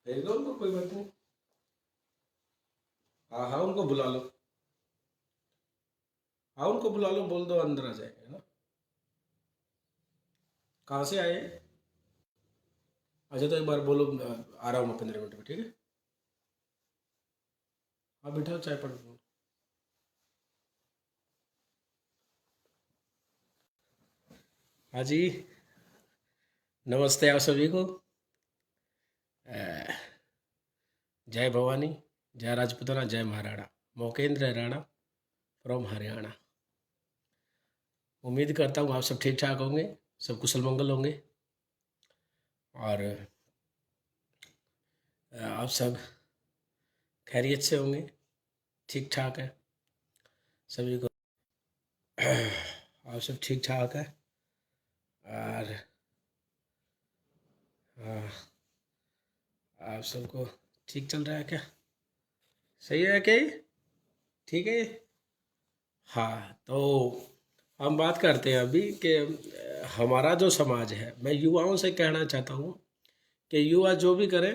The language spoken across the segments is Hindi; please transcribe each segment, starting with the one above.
भेज दो उनको, कोई बात नहीं। हाँ हाँ, उनको बुला लो। हाँ, उनको बुला लो, बोल दो अंदर आ जाएंगे, है ना। कहाँ से आए? अच्छा, तो एक बार बोलो, आ रहा हूँ मैं 15 मिनट में, ठीक है। हाँ, बैठा चाय पड़। हाँ जी। नमस्ते आप सभी को। अ, जय भवानी, जय राजपूताना, जय महाराणा। मोकेंद्र राणा फ्रॉम हरियाणा। उम्मीद करता हूँ आप सब ठीक ठाक होंगे, सब कुशल मंगल होंगे। और आप सब खैरियत से होंगे, ठीक ठाक है सभी को। आप सब ठीक ठाक है। और हाँ, आप सबको ठीक चल रहा है क्या? सही है क्या ये? ठीक है ये? हाँ, तो हम बात करते हैं अभी कि हमारा जो समाज है, मैं युवाओं से कहना चाहता हूँ कि युवा जो भी करें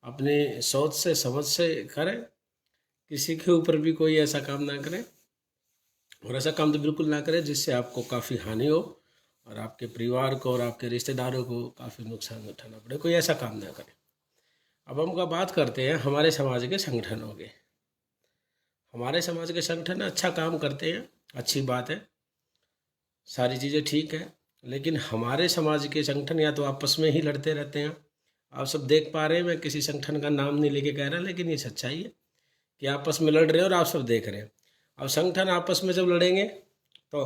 अपनी सोच से समझ से करें, किसी के ऊपर भी कोई ऐसा काम ना करें, और ऐसा काम तो बिल्कुल ना करें जिससे आपको काफ़ी हानि हो और आपके परिवार को और आपके रिश्तेदारों को काफ़ी नुकसान उठाना पड़े। कोई ऐसा काम ना करें। अब हम का बात करते हैं हमारे समाज के संगठनों के। हमारे समाज के संगठन अच्छा काम करते हैं, अच्छी बात है, सारी चीज़ें ठीक है। लेकिन हमारे समाज के संगठन या तो आपस में ही लड़ते रहते हैं। आप सब देख पा रहे हैं, मैं किसी संगठन का नाम नहीं लेके कह रहा, लेकिन ये सच्चाई है कि आपस में लड़ रहे हैं और आप सब देख रहे हैं। अब संगठन आपस में जब लड़ेंगे तो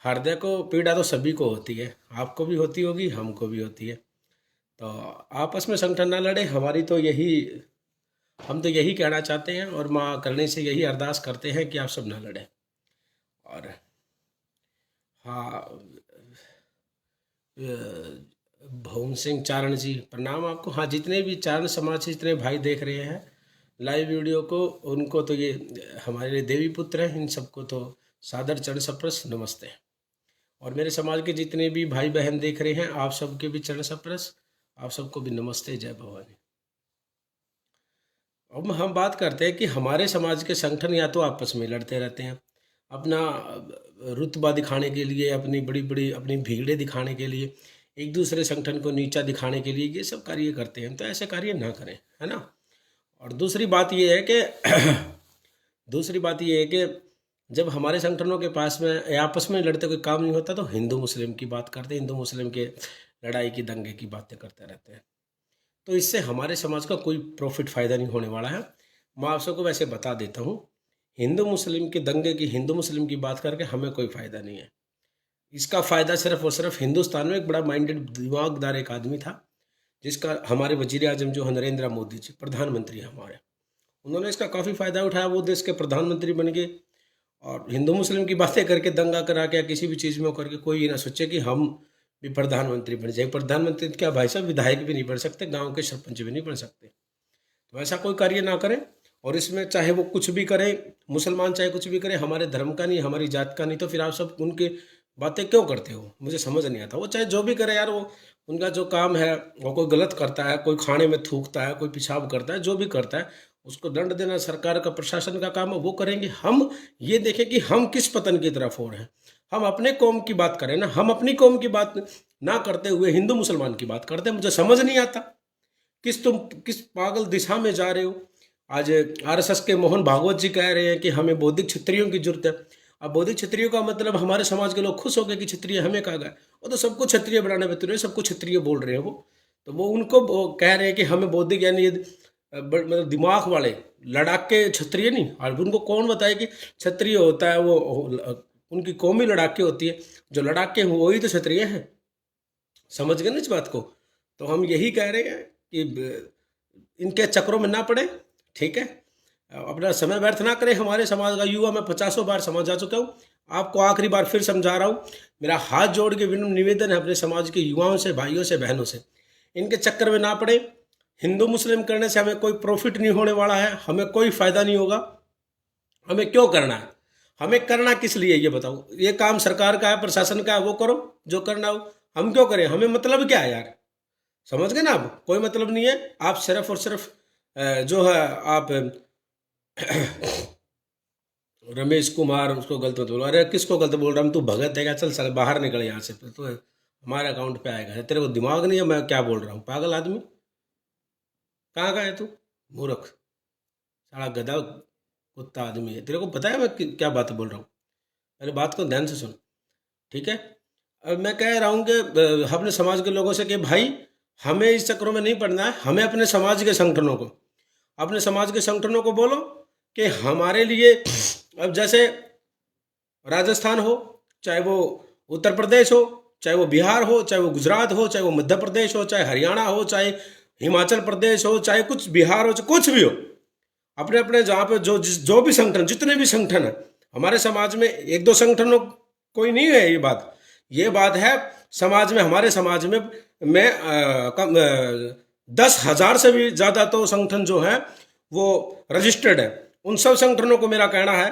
हृदय को पीड़ा तो सभी को होती है, आपको भी होती होगी, हमको भी होती है। तो आपस में संगठन ना लड़े, हमारी तो यही, हम तो यही कहना चाहते हैं और माँ करने से यही अरदास करते हैं कि आप सब ना लड़े। और हाँ, भवन सिंह चारण जी, प्रणाम आपको। हाँ, जितने भी चारण समाज से जितने भाई देख रहे हैं लाइव वीडियो को, उनको तो ये हमारे देवी पुत्र हैं, इन सबको तो सादर चरण सप्रस नमस्ते। और मेरे समाज के जितने भी भाई बहन देख रहे हैं, आप सबके भी चरण सप्रस, आप सबको भी नमस्ते, जय भवानी। अब हम बात करते हैं कि हमारे समाज के संगठन या तो आपस में लड़ते रहते हैं, अपना रुतबा दिखाने के लिए, अपनी बड़ी बड़ी अपनी भीड़े दिखाने के लिए, एक दूसरे संगठन को नीचा दिखाने के लिए ये सब कार्य करते हैं। तो ऐसे कार्य ना करें, है ना। और दूसरी बात ये है कि दूसरी बात ये है कि जब हमारे संगठनों के पास में आपस में लड़ते कोई काम नहीं होता तो हिंदू मुस्लिम की बात करते हैं, हिंदू मुस्लिम के लड़ाई की दंगे की बातें करते रहते हैं। तो इससे हमारे समाज का कोई प्रॉफिट फ़ायदा नहीं होने वाला है। मैं आप सबको वैसे बता देता हूँ, हिंदू मुस्लिम के दंगे की, हिंदू मुस्लिम की बात करके हमें कोई फ़ायदा नहीं है। इसका फ़ायदा सिर्फ और सिर्फ हिंदुस्तान में एक बड़ा माइंडेड दिमागदार एक आदमी था, जिसका हमारे वजीर आजम जो है नरेंद्र मोदी जी, प्रधानमंत्री हैं हमारे, उन्होंने इसका काफ़ी फ़ायदा उठाया, वो देश के प्रधानमंत्री बन गए। और हिंदू मुस्लिम की बातें करके, दंगा करा के या किसी भी चीज़ में करके कोई ये ना सोचे कि हम भी प्रधानमंत्री बन जाए। प्रधानमंत्री क्या भाई साहब, विधायक भी नहीं बन सकते, गांव के सरपंच भी नहीं बन सकते। तो ऐसा कोई कार्य ना करें। और इसमें चाहे वो कुछ भी करें, मुसलमान चाहे कुछ भी करें, हमारे धर्म का नहीं, हमारी जात का नहीं, तो फिर आप सब उनकी बातें क्यों करते हो, मुझे समझ नहीं आता। वो चाहे जो भी करे यार, वो उनका जो काम है, वो कोई गलत करता है, कोई खाने में थूकता है, कोई पेशाब करता है, जो भी करता है उसको दंड देना सरकार का, प्रशासन का काम है, वो करेंगे। हम ये देखें कि हम किस पतन की तरफ हो रहे हैं। हम अपने कौम की बात करें ना, हम अपनी कौम की बात ना करते हुए हिंदू मुसलमान की बात करते हैं। मुझे समझ नहीं आता तुम किस पागल दिशा में जा रहे हो। आज आरएसएस के मोहन भागवत जी कह रहे हैं कि हमें बौद्धिक क्षत्रियों की जरूरत है। अब बौद्धिक क्षत्रियों का मतलब हमारे समाज के लोग खुश हो गए कि क्षत्रिय हमें कहा गया, वो तो सबको क्षत्रिय बनाने में तुले, सबको क्षत्रिय बोल रहे हैं वो। तो वो उनको वो कह रहे हैं कि हमें बौद्धिक, यानी मतलब दिमाग वाले लड़ाके क्षत्रिय नहीं। और उनको कौन बताए कि क्षत्रिय होता है वो, उनकी कौम ही लड़ाके होती है, जो लड़ाके हैं वही तो क्षत्रिय हैं। समझ गए ना इस बात को। तो हम यही कह रहे हैं कि इनके चक्रों में ना पड़े, ठीक है। अपना समय व्यर्थ ना करें। हमारे समाज का युवा, मैं 50 बार समझा चुका हूँ, आपको आखिरी बार फिर समझा रहा हूँ। मेरा हाथ जोड़ के विनम्र निवेदन है अपने समाज के युवाओं से, भाइयों से, बहनों से, इनके चक्कर में ना पड़े। हिंदू मुस्लिम करने से हमें कोई प्रॉफिट नहीं होने वाला है, हमें कोई फायदा नहीं होगा। हमें क्यों करना है, हमें करना किस लिए ये बताओ। ये काम सरकार का है, प्रशासन का है, वो करो जो करना हो। हम क्यों करें, हमें मतलब क्या है यार। समझ गए ना आप? कोई मतलब नहीं है। आप सिर्फ और सिर्फ जो है आप रमेश कुमार उसको गलत मत बोलो। अरे किसको गलत बोल रहा हूँ? तू भगत है क्या? चल साले बाहर निकल यहाँ से, फिर तो हमारे अकाउंट पे आएगा। तेरे को दिमाग नहीं है? मैं क्या बोल रहा हूँ? पागल आदमी, कहाँ का है तू? मूर्ख, साला गधा कुत्ता आदमी है। तेरे को पता है मैं क्या बात बोल रहा हूँ? अरे बात को ध्यान से सुन, ठीक है? अब मैं कह रहा हूँ कि अपने समाज के लोगों से कि भाई हमें इस चक्रों में नहीं पड़ना है। हमें अपने समाज के संगठनों को, अपने समाज के संगठनों को बोलो कि हमारे लिए, अब जैसे राजस्थान हो, चाहे वो उत्तर प्रदेश हो, चाहे वो बिहार हो, चाहे वो गुजरात हो, चाहे वो मध्य प्रदेश हो, चाहे हरियाणा हो, चाहे हिमाचल प्रदेश हो, चाहे कुछ बिहार हो, चाहे कुछ भी हो, अपने अपने जहाँ पे जो भी संगठन, जितने भी संगठन है हमारे समाज में, एक दो संगठनों कोई नहीं है ये बात है समाज में, हमारे समाज में 10,000 से भी ज़्यादा तो संगठन जो है वो रजिस्टर्ड है। उन सब संगठनों को मेरा कहना है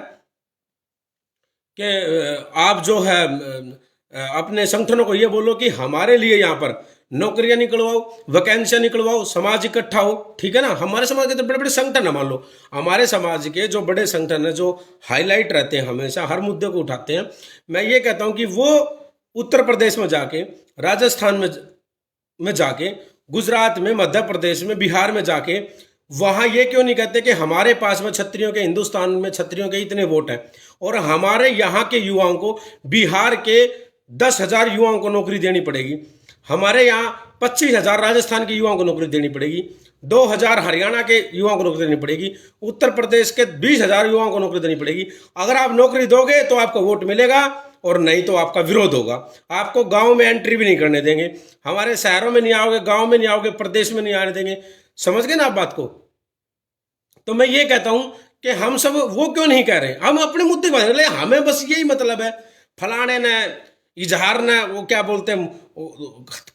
कि आप जो है अपने संगठनों को ये बोलो कि हमारे लिए यहाँ पर नौकरियां निकलवाओ, वैकेंसियां निकलवाओ, समाज इकट्ठा हो, ठीक है ना? हमारे समाज के तो बड़े बड़े संगठन है, मान लो हमारे समाज के जो बड़े संगठन है, जो हाईलाइट रहते हैं, हमेशा हर मुद्दे को उठाते हैं, मैं ये कहता हूं कि वो उत्तर प्रदेश में जाके, राजस्थान में जाके, गुजरात में, मध्य प्रदेश में, बिहार में जाके, वहां ये क्यों नहीं कहते कि हमारे पास में क्षत्रियों के, हिंदुस्तान में क्षत्रियों के इतने वोट हैं और हमारे यहाँ के युवाओं को, बिहार के 10,000 युवाओं को नौकरी देनी पड़ेगी, हमारे यहाँ 25,000 राजस्थान के युवाओं को नौकरी देनी पड़ेगी, 2,000 हरियाणा के युवाओं को नौकरी देनी पड़ेगी, उत्तर प्रदेश के 20,000 युवाओं को नौकरी देनी पड़ेगी। अगर आप नौकरी दोगे तो आपको वोट मिलेगा और नहीं तो आपका विरोध होगा। आपको गांव में एंट्री भी नहीं करने देंगे, हमारे शहरों में नहीं आओगे, गांव में नहीं आओगे, प्रदेश में नहीं आने देंगे। समझ गए ना आप बात को? तो मैं ये कहता हूं कि हम सब वो क्यों नहीं कह रहे, हम अपने मुद्दे को ले, हमें बस यही मतलब है, फलाने ने, इजहार ने वो क्या बोलते हैं,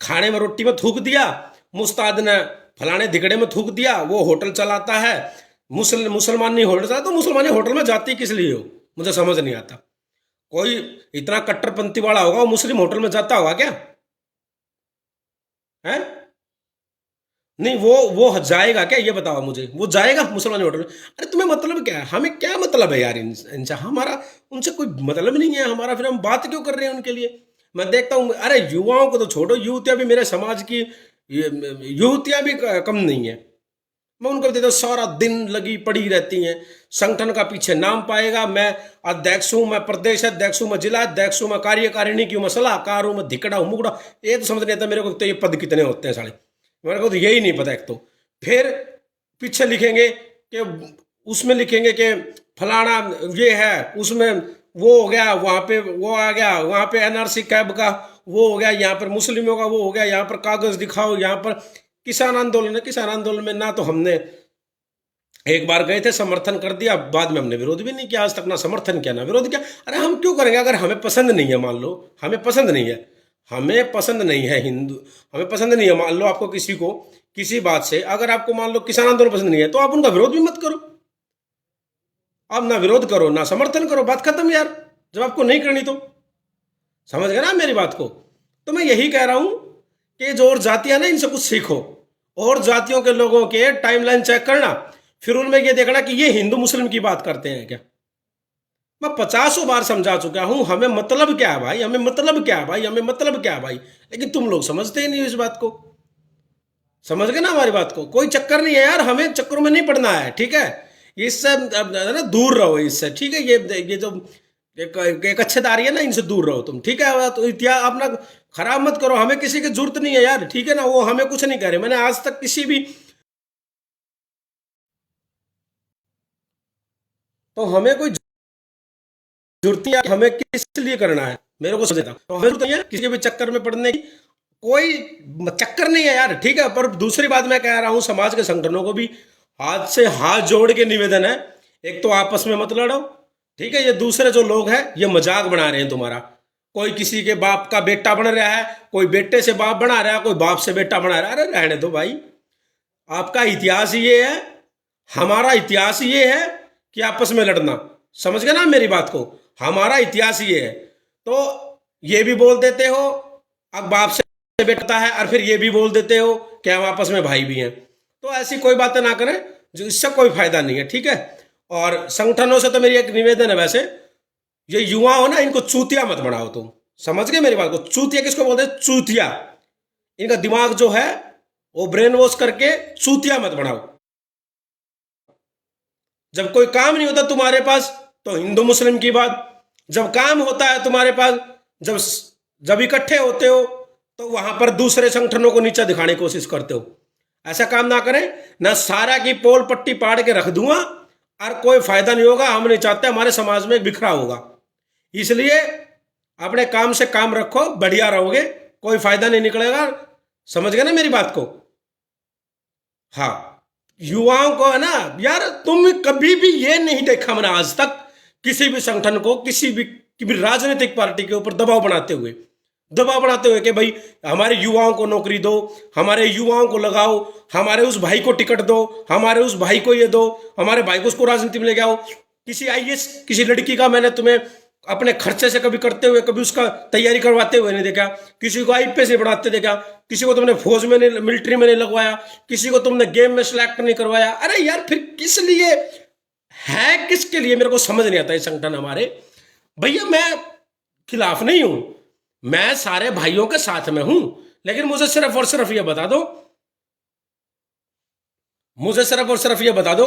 खाने में रोटी में थूक दिया, मुस्ताद ने फलाने धिकड़े में थूक दिया, वो होटल चलाता है, मुसलमानी होटल चलाता, तो मुसलमानी होटल में जाती किस लिए हो? मुझे समझ नहीं आता। कोई इतना कट्टरपंथी वाला होगा वो मुस्लिम होटल में जाता होगा क्या? है? नहीं, वो जाएगा क्या? ये बताओ मुझे, वो जाएगा मुसलमान होटल में? अरे तुम्हें मतलब क्या है? हमें क्या मतलब है यार इनसे? हमारा उनसे कोई मतलब नहीं है हमारा, फिर हम बात क्यों कर रहे हैं उनके लिए? मैं देखता हूँ, अरे युवाओं को तो छोड़ो, युवतियां भी मेरे समाज की, युवतियां भी कम नहीं है। मैं उनको देता हूँ, सारा दिन लगी पड़ी रहती हैं, संगठन का पीछे नाम पाएगा, मैं अध्यक्ष हूँ, मैं प्रदेश अध्यक्ष हूँ, मैं जिला अध्यक्ष हूँ, मैं कार्यकारिणी की हूँ, मैं सलाहकार हूँ, मैं धिकड़ा हूँ, मुगड़ा। ये तो समझ नहीं आता मेरे को तो ये पद कितने होते हैं साले, मेरे को तो यही नहीं पता। एक तो फिर पीछे लिखेंगे कि, उसमें लिखेंगे कि फलाना ये है, उसमें वो हो गया, वहाँ पे वो आ गया, वहाँ पे एनआरसी कैब का वो हो गया, यहाँ पर मुस्लिमों का वो हो गया, यहाँ पर कागज दिखाओ, यहाँ पर किसान आंदोलन है। किसान आंदोलन में ना तो हमने, एक बार गए थे, समर्थन कर दिया, बाद में हमने विरोध भी नहीं किया, आज तक ना समर्थन किया ना विरोध किया। अरे हम क्यों करेंगे? अगर हमें पसंद नहीं है, मान लो हमें पसंद नहीं है, हमें पसंद नहीं है हिंदू, हमें पसंद नहीं है, मान लो आपको किसी को किसी बात से, अगर आपको मान लो किसान आंदोलन पसंद नहीं है, तो आप उनका विरोध भी मत करो। आप ना विरोध करो ना समर्थन करो, बात खत्म यार, जब आपको नहीं करनी तो। समझ गए ना मेरी बात को? तो मैं यही कह रहा हूं कि जो और जातियां ना, इनसे कुछ सीखो, और जातियों के लोगों के टाइमलाइन चेक करना, फिर उनमें ये देखना कि ये हिंदू मुस्लिम की बात करते हैं क्या। मैं 50 बार समझा चुका हूं, हमें मतलब क्या है भाई, हमें मतलब क्या है भाई, हमें मतलब क्या है भाई, लेकिन तुम लोग समझते ही नहीं इस बात को। समझ गए ना हमारी बात को? कोई चक्कर नहीं है यार, हमें चक्करों में नहीं पड़ना है, ठीक है? इससे ना दूर रहो, इससे, ठीक है? ये जो एक अच्छेदारी है ना, इनसे दूर रहो तुम, ठीक है? तो इतिहास अपना खराब मत करो, हमें किसी की जरूरत नहीं है यार, ठीक है ना? वो हमें कुछ नहीं कह रहे, मैंने आज तक किसी भी, तो हमें कोई जरूरत नहीं है, हमें किस लिए करना है मेरे को समझता, तो हमें जरूरत नहीं है किसी के भी चक्कर में पड़ने की, कोई चक्कर नहीं है यार, ठीक है? पर दूसरी बात मैं कह रहा हूं, समाज के संगठनों को भी हाथ से हाथ जोड़ के निवेदन है, एक तो आपस में मत लड़ो, ठीक है? ये दूसरे जो लोग हैं ये मजाक बना रहे हैं तुम्हारा, कोई किसी के बाप का बेटा बन रहा है, कोई बेटे से बाप बना रहा है, कोई बाप से बेटा बना रहा है। अरे रहने दो भाई, आपका इतिहास ये है, हमारा इतिहास ये है कि आपस में लड़ना। समझ गए ना मेरी बात को? हमारा इतिहास ये है, तो ये भी बोल देते हो अब बाप से बेटा है और फिर ये भी बोल देते हो कि हम आपस में भाई भी हैं। तो ऐसी कोई बातें ना करें, जो इससे कोई फायदा नहीं है, ठीक है। और संगठनों से तो मेरी एक निवेदन है, वैसे ये युवा हो ना, इनको चूतिया मत बनाओ तुम, समझ गए मेरी बात को। चूतिया किसको बोलते हैं? चूतिया। इनका दिमाग जो है वो ब्रेन वॉश करके चूतिया मत बनाओ। जब कोई काम नहीं होता तुम्हारे पास तो हिंदू मुस्लिम की बात, जब काम होता है तुम्हारे पास, जब जब इकट्ठे होते हो तो वहां पर दूसरे संगठनों को नीचा दिखाने की कोशिश करते हो। ऐसा काम ना करें, ना सारा की पोल पट्टी पाड़ के रख दूंगा और कोई फायदा नहीं होगा। हम नहीं चाहते हमारे समाज में बिखरा होगा, इसलिए अपने काम से काम रखो, बढ़िया रहोगे, कोई फायदा नहीं निकलेगा। समझ गए ना मेरी बात को? हाँ, युवाओं को है ना यार, तुम कभी भी ये नहीं देखा मैंने आज तक किसी भी संगठन को, किसी भी राजनीतिक पार्टी के ऊपर दबाव बनाते हुए कि भाई हमारे युवाओं को नौकरी दो, हमारे युवाओं को लगाओ, हमारे उस भाई को टिकट दो, हमारे उस भाई को ये दो, हमारे भाई को उसको राजनीति में ले आओ। किसी आईएएस किसी लड़की का मैंने तुम्हें अपने खर्चे से कभी करते हुए, कभी उसका तैयारी करवाते हुए नहीं देखा, किसी को आईपीएस नहीं बढ़ाते देखा, किसी को तुमने फौज में नहीं, मिलिट्री में नहीं लगवाया, किसी को तुमने गेम में सिलेक्ट नहीं करवाया। अरे यार फिर किस लिए है, किसके लिए, मेरे को समझ नहीं आता ये संगठन हमारे। भैया मैं खिलाफ नहीं हूं, मैं सारे भाइयों के साथ में हूं, लेकिन मुझे सिर्फ और सिर्फ ये बता दो, मुझे सिर्फ और सिर्फ ये बता दो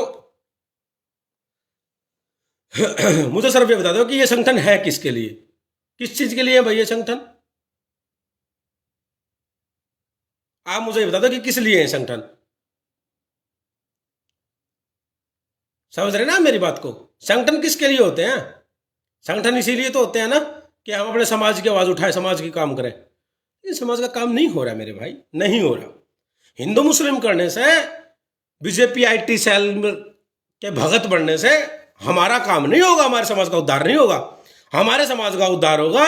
मुझे सिर्फ ये बता दो कि ये संगठन है किसके लिए, किस चीज के लिए है भाई ये संगठन? आप मुझे ये बता दो कि किस लिए है संगठन। समझ रहे ना मेरी बात को? संगठन किसके लिए होते हैं? संगठन इसीलिए तो होते हैं ना कि हम अपने समाज की आवाज उठाए, समाज की काम करें। ये समाज का काम नहीं हो रहा मेरे भाई, नहीं हो रहा। हिंदू मुस्लिम करने से, बीजेपी आईटी सेल के भगत बनने से हमारा काम नहीं होगा, हमारे समाज का उद्धार नहीं होगा। हमारे समाज का उद्धार होगा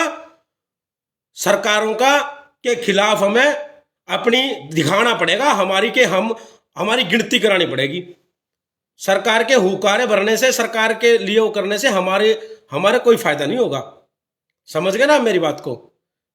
सरकारों का के खिलाफ हमें अपनी दिखाना पड़ेगा, हमारी गिनती करानी पड़ेगी। सरकार के हुकारे भरने से, सरकार के लिए वो करने से हमारे कोई फायदा नहीं होगा। समझ गए ना मेरी बात को?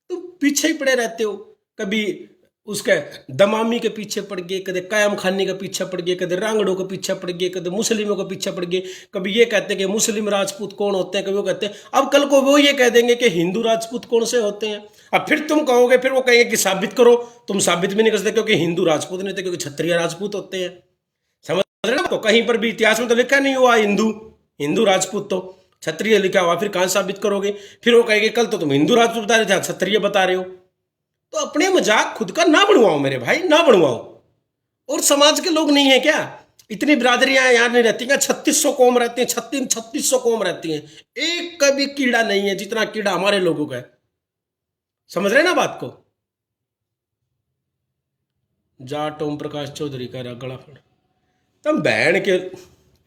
तो पीछे ही पड़े रहते हो, कभी उसके दमामी के पीछे पड़ गए, कदे कायम खानी के पीछे पड़ गए, कदे रांगड़ों के पीछे पड़ गए, कदे मुस्लिमों के पीछे पड़ गए। कभी ये कहते हैं कि मुस्लिम राजपूत कौन होते हैं, कभी वो कहते हैं, अब कल को वो ये कह देंगे कि हिंदू राजपूत कौन से होते हैं। अब फिर तुम कहोगे, फिर वो कहेंगे कि साबित करो। तुम साबित भी नहीं कर सकते क्योंकि हिंदू राजपूत नहीं होते, क्योंकि क्षत्रिय राजपूत होते हैं। समझ रहे ना? तो कहीं पर भी इतिहास में तो लिखा नहीं हुआ हिंदू राजपूत, तो क्षत्रिय लिखा हुआ, फिर कहां साबित करोगे? फिर वो कहेंगे कल तो तुम हिंदू राजपूत बता रहे थे, क्षत्रिय बता रहे हो। तो अपने मजाक खुद का ना बनवाओ मेरे भाई, ना बनवाओ। और समाज के लोग नहीं है क्या? इतनी बिरादरियां यहां नहीं रहती क्या? 3600 कौम रहती हैं, 3600 कौम रहती हैं, एक का भी कीड़ा नहीं है जितना कीड़ा हमारे लोगों का है। समझ रहे ना बात को? जाट ओम प्रकाश चौधरी का गला फड़ तब बहन के।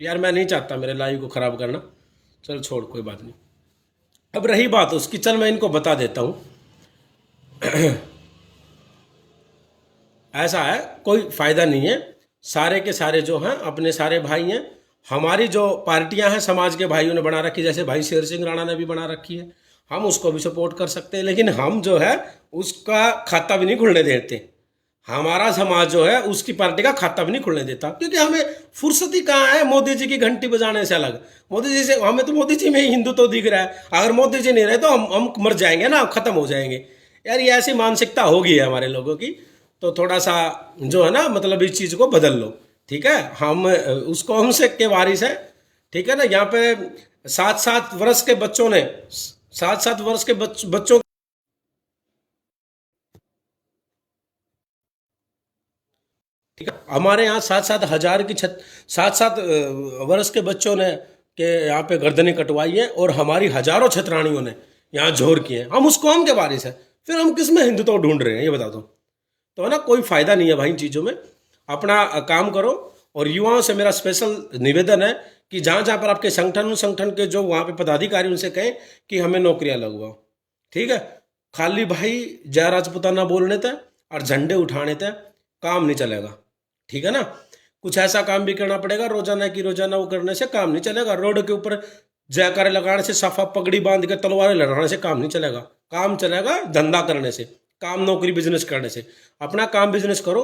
यार मैं नहीं चाहता मेरे लाइव को खराब करना, चल छोड़, कोई बात नहीं। अब रही बात उसकी, चल मैं इनको बता देता हूं। ऐसा है, कोई फायदा नहीं है। सारे के सारे जो हैं अपने सारे भाई हैं। हमारी जो पार्टियां हैं समाज के भाइयों ने बना रखी, जैसे भाई शेर सिंह राणा ने भी बना रखी है, हम उसको भी सपोर्ट कर सकते हैं, लेकिन हम जो है उसका खाता भी नहीं खुलने देते। हमारा समाज जो है उसकी पार्टी का खाता भी नहीं खुलने देता, क्योंकि हमें फुर्सत ही कहाँ है मोदी जी की घंटी बजाने से अलग। मोदी जी से हमें तो मोदी जी में ही हिंदू तो दिख रहा है, अगर मोदी जी नहीं रहे तो हम मर जाएंगे ना, खत्म हो जाएंगे। यार ये ऐसी मानसिकता होगी है हमारे लोगों की, तो थोड़ा सा जो है ना, मतलब इस चीज़ को बदल लो, ठीक है। हम उसको हमसे के वारिस है, ठीक है ना। यहाँ पे 7-7 वर्ष के बच्चों ने, 7-7 वर्ष के बच्चों, ठीक है, हमारे यहाँ 7-7 हजार की 7-7 वर्ष के बच्चों ने के यहाँ पे गर्दनें कटवाई है, और हमारी हजारों छतरानियों ने यहाँ जोर किए हैं। हम उस कौम के वारिस हैं, फिर हम किस में हिंदुत्व ढूंढ रहे हैं ये बता दो। तो है ना, कोई फायदा नहीं है भाई इन चीज़ों में। अपना काम करो। और युवाओं से मेरा स्पेशल निवेदन है कि जहाँ जहाँ पर आपके संगठन के जो वहाँ पे पदाधिकारी, उनसे कहें कि हमें नौकरियाँ लगवाओ, ठीक है। खाली भाई जय राजपुताना बोलने थे और झंडे उठाने थे काम नहीं चलेगा, ठीक है ना। कुछ ऐसा काम भी करना पड़ेगा, रोजाना की रोजाना वो करने से काम नहीं चलेगा। रोड के ऊपर जयकारे लगाने से, सफा पगड़ी बांध के तलवारें लड़ाने से काम नहीं चलेगा। काम चलेगा धंधा करने से, काम नौकरी बिजनेस करने से। अपना काम बिजनेस करो।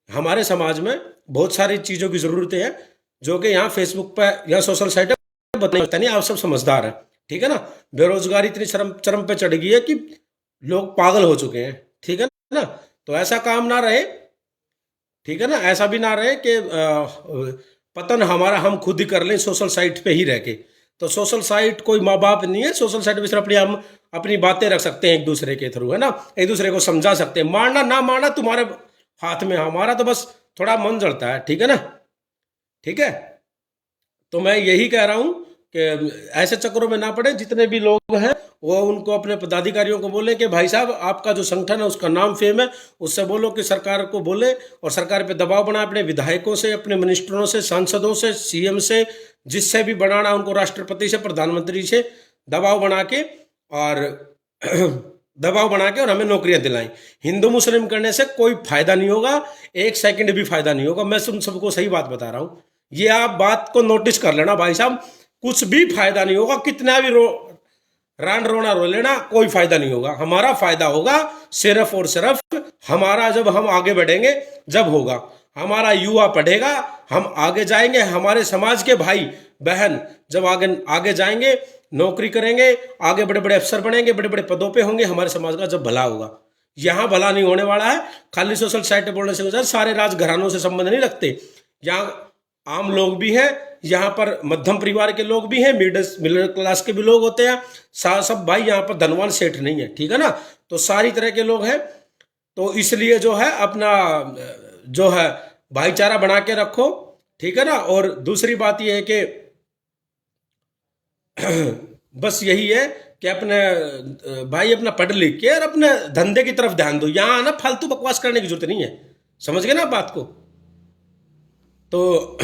हमारे समाज में बहुत सारी चीज़ों की ज़रूरतें हैं जो कि यहाँ फेसबुक पर या सोशल साइट पर बताता नहीं। आप सब समझदार हैं, ठीक है ना। बेरोजगारी इतनी चरम पे चढ़ गई है कि लोग पागल हो चुके हैं, ठीक है ना। तो ऐसा काम ना रहे, ठीक है ना। ऐसा भी ना रहे कि पतन हमारा हम खुद ही कर लें सोशल साइट पे ही रह के। तो सोशल साइट कोई माँ बाप नहीं है। सोशल साइट पे सिर्फ हम अपनी बातें रख सकते हैं एक दूसरे के थ्रू, है ना। एक दूसरे को समझा सकते हैं। मारना ना मारना तुम्हारे हाथ में, हमारा तो बस थोड़ा मन जलता है, ठीक है ना। ठीक है, तो मैं यही कह रहा हूं कि ऐसे चक्करों में ना पड़े। जितने भी लोग हैं वो उनको अपने पदाधिकारियों को बोले कि भाई साहब आपका जो संगठन है उसका नाम फेम है, उससे बोलो कि सरकार को बोले और सरकार पे दबाव बनाए, अपने विधायकों से, अपने मिनिस्टरों से, सांसदों से, सीएम से, जिससे भी बनाना उनको, राष्ट्रपति से, प्रधानमंत्री से दबाव बना के और दबाव बना के और हमें नौकरियां दिलाएं। हिंदू मुस्लिम करने से कोई फायदा नहीं होगा, एक सेकंड भी फायदा नहीं होगा। मैं तुम सबको सही बात बता रहा हूं, ये आप बात को नोटिस कर लेना भाई साहब। कुछ भी फायदा नहीं होगा, कितना भी रान रोना रो लेना, कोई फायदा नहीं होगा। हमारा फायदा होगा सिर्फ और सिर्फ हमारा जब हम आगे बढ़ेंगे, जब होगा हमारा युवा पढ़ेगा, हम आगे जाएंगे। हमारे समाज के भाई बहन जब आगे आगे जाएंगे, नौकरी करेंगे, आगे बड़े बड़े अफसर बनेंगे, बड़े बड़े पदों पे होंगे, हमारे समाज का जब भला होगा। यहाँ भला नहीं होने वाला है खाली सोशल साइट बोलने से। गुजर सारे राजघरानों से संबंध नहीं रखते। यहाँ आम लोग भी हैं, यहाँ पर मध्यम परिवार के लोग भी हैं, मिडिल क्लास के भी लोग होते हैं। सब भाई यहाँ पर धनवान सेठ नहीं है, ठीक है ना। तो सारी तरह के लोग हैं। तो इसलिए जो है अपना जो है भाईचारा बना के रखो, ठीक है ना। और दूसरी बात यह है कि बस यही है कि अपने भाई अपना पढ़ लिख के और अपने धंधे की तरफ ध्यान दो। यहाँ ना फालतू बकवास करने की जरूरत नहीं है, समझ गए ना बात को। तो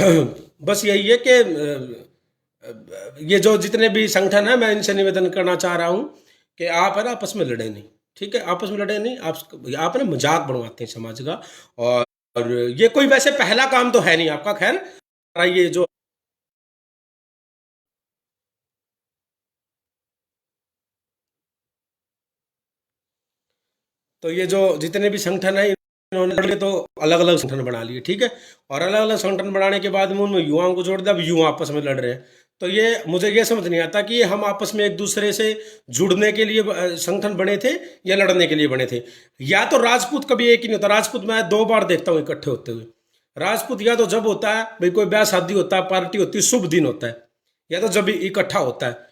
बस यही है कि ये जो जितने भी संगठन है, मैं इनसे निवेदन करना चाह रहा हूं कि आप है ना आपस में लड़े नहीं, ठीक है। आपस में लड़े नहीं, आप ना मजाक बनवाते हैं समाज का। और ये कोई वैसे पहला काम तो है नहीं आपका। खैर ये जो ये जो जितने भी संगठन है इन्होंने तो अलग अलग संगठन बना लिए, ठीक है। और अलग अलग संगठन बनाने के बाद में उन युवाओं को जोड़ दिया, अब युवा आपस में लड़ रहे हैं। तो ये मुझे ये समझ नहीं आता कि हम आपस में एक दूसरे से जुड़ने के लिए संगठन बने थे या लड़ने के लिए बने थे। या तो राजपूत कभी एक ही नहीं होता। राजपूत मैं 2 बार देखता हूँ इकट्ठे होते हुए। राजपूत या तो जब होता है भाई कोई ब्याह शादी होता है, पार्टी होती है, शुभ दिन होता है, या तो जब इकट्ठा होता है।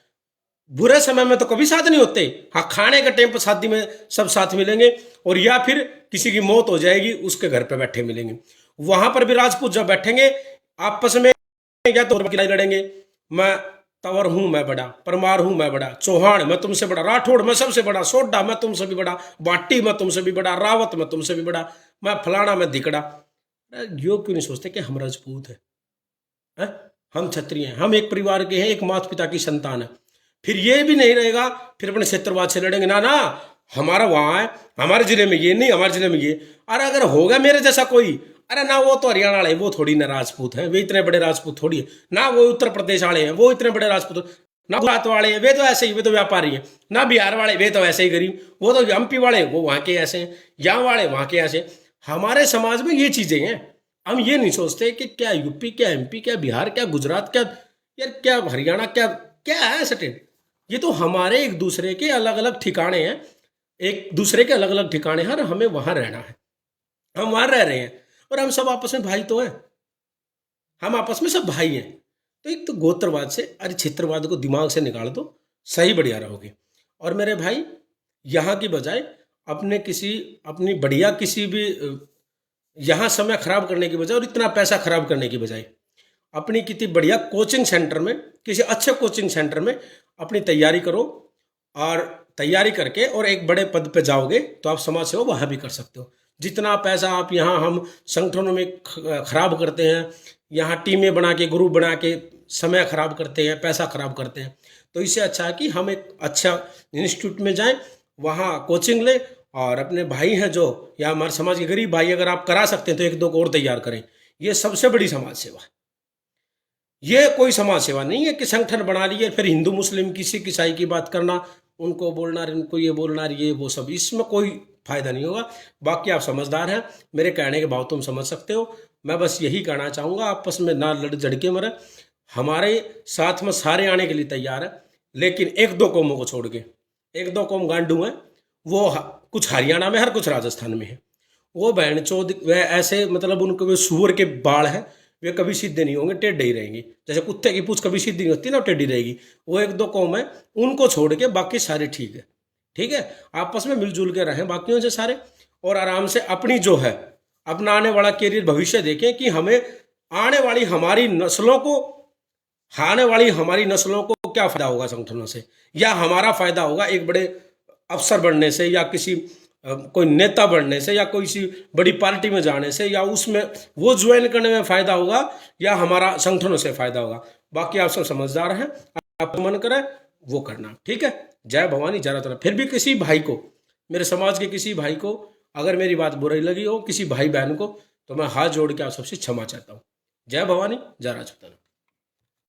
बुरे समय में तो कभी साथ नहीं होते। हाँ, खाने के टाइम पर शादी में सब साथ मिलेंगे, और या फिर किसी की मौत हो जाएगी उसके घर पे बैठे मिलेंगे। वहां पर भी राजपूत जब बैठेंगे आपस में, या तो लड़ेंगे, मैं तंवर हूं मैं बड़ा, परमार हूं मैं बड़ा, चौहान मैं तुमसे बड़ा, राठौड़ मैं सबसे बड़ा, सोडा मैं तुमसे भी बड़ा, बाटी मैं तुमसे भी बड़ा, रावत मैं तुमसे भी बड़ा, मैं फलाना मैं दिकड़ा। यो क्यों नहीं सोचते कि हम राजपूत है? हम क्षत्रिय हैं, हम एक परिवार के हैं, एक माता पिता की संतान है। फिर ये भी नहीं रहेगा फिर अपने क्षेत्रवाद से लड़ेंगे। ना ना, हमारा वहां है, हमारे जिले में ये नहीं, हमारे जिले में ये। अरे अगर होगा मेरे जैसा कोई, अरे ना वो तो हरियाणा वाले, वो थोड़ी ना राजपूत है, वे इतने बड़े राजपूत थोड़ी है ना। वो उत्तर प्रदेश वाले हैं, वो इतने बड़े राजपूत ना। गुजरात वाले हैं, वे तो ऐसे ही, वे तो व्यापारी हैं ना। बिहार वाले वे तो ऐसे ही गरीब, वो तो एमपी वाले वो वहां के ऐसे हैं, यहाँ वाले वहां के ऐसे। हमारे समाज में ये चीजें हैं। हम ये नहीं सोचते कि क्या यूपी, क्या एमपी, क्या बिहार, क्या गुजरात, क्या यार क्या हरियाणा, क्या क्या है स्टेट। ये तो हमारे एक दूसरे के अलग अलग ठिकाने हैं, एक दूसरे के अलग अलग ठिकाने हैं, और हमें वहां रहना है। हम वहां रह रहे हैं और हम सब आपस में भाई तो हैं, हम आपस में सब भाई हैं। तो एक तो गोत्रवाद से, अरे क्षेत्रवाद को दिमाग से निकाल दो, सही बढ़िया रहोगे। और मेरे भाई, यहाँ की बजाय अपनी बढ़िया किसी भी यहाँ समय खराब करने की बजाय और इतना पैसा खराब करने की बजाय अपनी कितनी बढ़िया कोचिंग सेंटर में, किसी अच्छे कोचिंग सेंटर में अपनी तैयारी करो। और तैयारी करके और एक बड़े पद पे जाओगे तो आप समाज सेवा वहाँ भी कर सकते हो। जितना पैसा आप यहाँ हम संगठनों में खराब करते हैं, यहाँ टीमें बना के, ग्रुप बना के समय खराब करते हैं, पैसा खराब करते हैं, तो इससे अच्छा है कि हम एक अच्छा इंस्टीट्यूट में जाएं, वहाँ कोचिंग लें, और अपने भाई हैं जो, या हमारे समाज के गरीब भाई अगर आप करा सकते हैं तो 1-2 को और तैयार करें। ये सबसे बड़ी समाज सेवा है। ये कोई समाज सेवा नहीं है कि संगठन बना लिए फिर हिंदू मुस्लिम किसी ईसाई की बात करना, उनको बोलना, इनको ये बोलना, ये वो सब, इसमें कोई फायदा नहीं होगा। बाकी आप समझदार हैं, मेरे कहने के भाव तुम समझ सकते हो। मैं बस यही कहना चाहूँगा, आपस में ना लड़ झड़ के मरे। हमारे साथ में सारे आने के लिए तैयार है, लेकिन एक दो कौमों को छोड़ के, एक दो कौम गांडू हैं, वो कुछ हरियाणा में है, कुछ राजस्थान में है। वो बहन चौध वह ऐसे मतलब उनके वे सुअर के बाल हैं, वे कभी सीधे नहीं होंगे, टेढ़े ही रहेंगे। जैसे कुत्ते की पूंछ कभी सीधी नहीं होती ना, टेढ़ी रहेगी। वो एक दो कौम है, उनको छोड़ के बाकी सारे ठीक है। ठीक है, आपस में मिलजुल के रहें बाकियों से सारे, और आराम से अपनी जो है अपना आने वाला कैरियर भविष्य देखें कि हमें आने वाली हमारी नस्लों को क्या फायदा होगा संगठनों से, या हमारा फायदा होगा एक बड़े अफसर बनने से, या किसी कोई नेता बनने से, या कोई सी बड़ी पार्टी में जाने से, या उसमें वो ज्वाइन करने में फायदा होगा, या हमारा संगठनों से फायदा होगा। बाकी आप सब समझदार हैं, आप मन करे वो करना। ठीक है, जय भवानी जय रत्न। फिर भी किसी भाई को, मेरे समाज के किसी भाई को अगर मेरी बात बुरी लगी हो, किसी भाई बहन को, तो मैं हाथ जोड़ के आप सबसे क्षमा चाहता हूँ। जय भवानी जय रत्न।